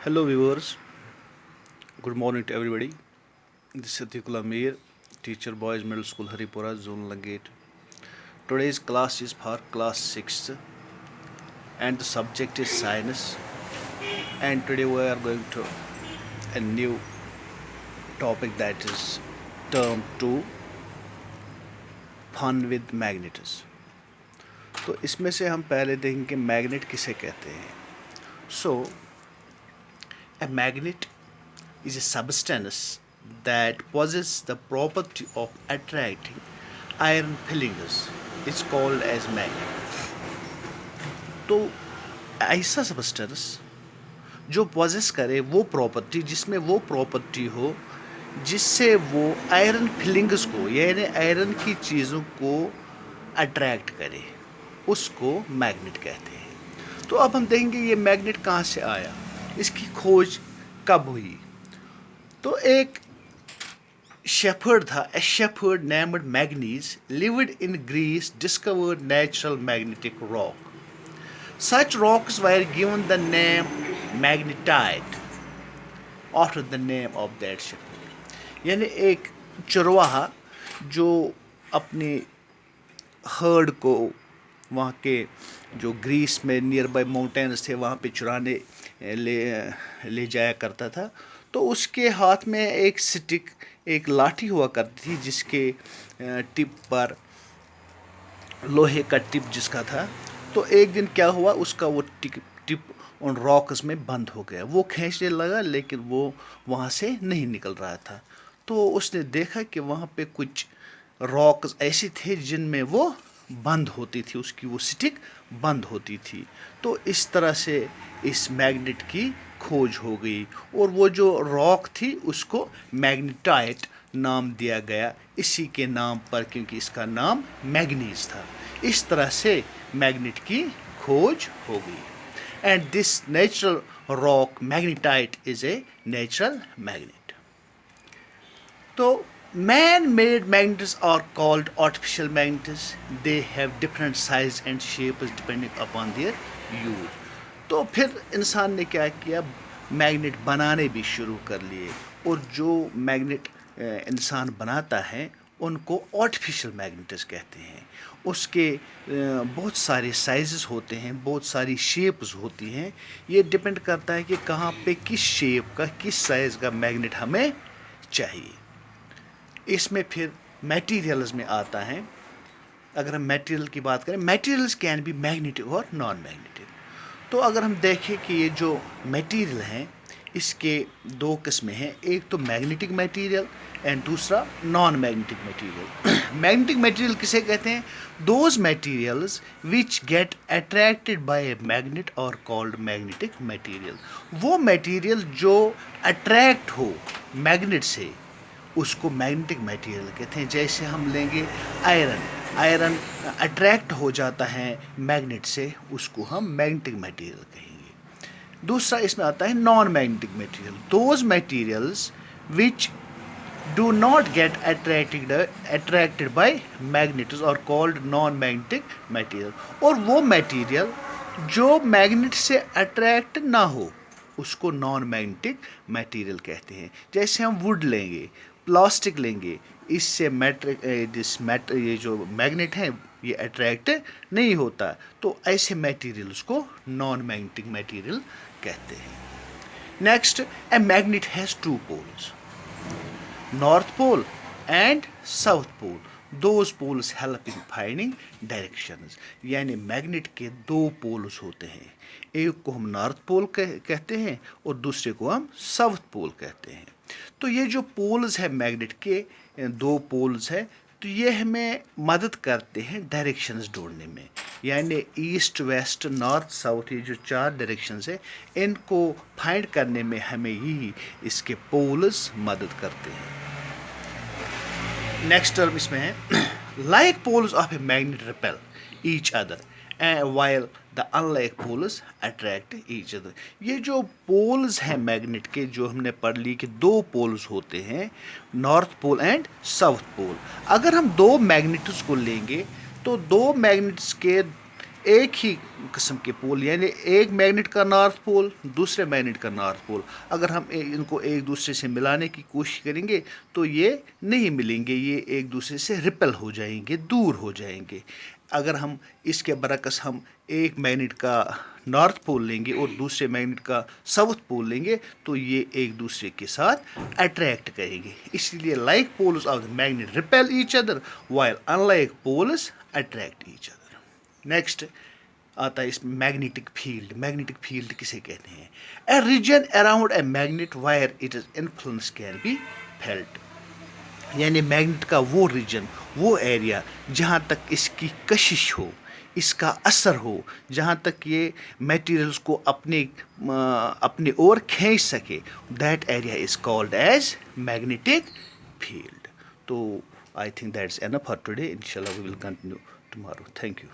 Hello viewers, good morning to everybody. This is Atikul Amir, teacher Boys Middle School Haripura, Zone Langate. Today's class is for class 6th and the subject is science, and today we are going to a new topic that is term 2 fun with magnets. तो इसमें से हम पहले देखेंगे कि magnet किसे कहते हैं. So a magnet is a substance that possesses the property of attracting iron filings. It's called as magnet. तो ऐसा सब्सटेंस जो पॉजेस करे वो प्रॉपर्टी, जिसमें वो प्रॉपर्टी हो जिससे वो आयरन फिलिंग्स को यानी आयरन की चीज़ों को अट्रैक्ट करे, उसको मैग्नेट कहते हैं. तो अब हम देखेंगे ये मैग्नेट कहाँ से आया, इसकी खोज कब हुई. तो एक शेफर्ड था, a shepherd named Magnes lived in Greece discovered natural magnetic rock. Such rocks were given the name magnetite after the name of that shepherd. यानी एक चरवाहा जो अपनी हर्ड को वहाँ के जो ग्रीस में नियर बाई माउंटेन्स थे वहाँ पे चुराने ले जाया करता था. तो उसके हाथ में एक स्टिक, एक लाठी हुआ करती थी जिसके टिप पर लोहे का टिप जिसका था. तो एक दिन क्या हुआ, उसका वो टिप उन रॉक्स में बंद हो गया. वो खींचने लगा लेकिन वो वहाँ से नहीं निकल रहा था. तो उसने देखा कि वहाँ पे कुछ रॉक्स ऐसी थे जिनमें वो बंद होती थी, उसकी वो स्टिक बंद होती थी. तो इस तरह से इस मैग्नेट की खोज हो गई और वो जो रॉक थी उसको मैग्नेटाइट नाम दिया गया, इसी के नाम पर, क्योंकि इसका नाम मैग्नीज था. इस तरह से मैग्नेट की खोज हो गई. And this natural rock magnetite is a natural magnet. तो man-made magnets are called artificial magnets. They have different size and shapes depending upon their use. तो फिर इंसान ने क्या किया, मैग्नेट बनाने भी शुरू कर लिए, और जो मैग्नेट इंसान बनाता है उनको आर्टिफिशियल मैग्नेट्स कहते हैं. उसके बहुत सारे साइजेस होते हैं, बहुत सारी शेप्स होती हैं. ये डिपेंड करता है कि कहाँ पे किस शेप का, किस साइज़ का मैग्नेट हमें चाहिए. इसमें फिर मटेरियल्स में आता है. अगर हम मटेरियल की बात करें, मटेरियल्स कैन बी मैग्नेटिक और नॉन मैग्नेटिक. तो अगर हम देखें कि ये जो मटेरियल हैं इसके दो किस्में हैं, एक तो मैग्नेटिक मटेरियल एंड दूसरा non magnetic material. Magnetic material किसे कहते हैं? Those materials which get attracted by a magnet और कॉल्ड मैग्नेटिक मटेरियल. वो मटेरियल जो अट्रैक्ट हो मैग्नेट से उसको मैग्नेटिक मटेरियल कहते हैं. जैसे हम लेंगे आयरन अट्रैक्ट हो जाता है मैग्नेट से, उसको हम मैग्नेटिक मटेरियल कहेंगे. दूसरा इसमें आता है non magnetic material. Those materials which do not get attracted by magnets और कॉल्ड नॉन मैग्नेटिक मटेरियल. और वो मटेरियल जो मैग्नेट से अट्रैक्ट ना हो उसको नॉन मैग्नेटिक मटेरियल कहते हैं. जैसे हम वुड लेंगे, प्लास्टिक लेंगे, इससे ये जो मैग्नेट है ये अट्रैक्ट नहीं होता, तो ऐसे मटेरियल्स को नॉन मैग्नेटिक मटेरियल कहते हैं. Next, a magnet has two poles, north pole and south pole. Those poles help in finding directions. यानी मैग्नेट के दो पोल्स होते हैं, एक को हम नॉर्थ पोल कहते हैं और दूसरे को हम साउथ पोल कहते हैं. तो ये जो पोल्स है मैग्नेट के, दो पोल्स है, तो ये हमें मदद करते हैं डायरेक्शंस ढूंढने में. यानी ईस्ट वेस्ट नॉर्थ साउथ, ये जो चार डायरेक्शंस है इनको फाइंड करने में हमें ही इसके पोल्स मदद करते हैं. नेक्स्ट टर्म इसमें है, like poles of a magnet repel each other while the unlike poles attract each other. ये जो पोल्स हैं मैग्नेट के, जो हमने पढ़ ली कि दो पोल्स होते हैं, north pole and south pole. अगर हम दो मैग्नेट्स को लेंगे तो दो मैग्नेट्स के ایک ہی قسم کے پول، یعنی ایک میگنیٹ کا نارتھ پول، دوسرے میگنیٹ کا نارتھ پول، اگر ہم ان کو ایک دوسرے سے ملانے کی کوشش کریں گے تو یہ نہیں ملیں گے، یہ ایک دوسرے سے ریپل ہو جائیں گے، دور ہو جائیں گے۔ اگر ہم اس کے برعکس ہم ایک میگنیٹ کا نارتھ پول لیں گے اور دوسرے میگنیٹ کا ساؤتھ پول لیں گے تو یہ ایک دوسرے کے ساتھ اٹریکٹ کریں گے، اس لیے like poles of the magnet repel each other while unlike poles attract each other. Next آتا ہے اس میں میگنیٹک فیلڈ۔ میگنیٹک فیلڈ کسے کہتے ہیں؟ A region around a magnet where its influence can be felt, یعنی magnet کا وہ region, وہ ایریا جہاں تک اس کی کشش ہو، اس کا اثر ہو، جہاں تک یہ میٹیریلز کو اپنے اور کھینچ سکے، that area is called as magnetic field. تو I think that's enough for today, انشاءاللہ we will continue tomorrow. Thank you.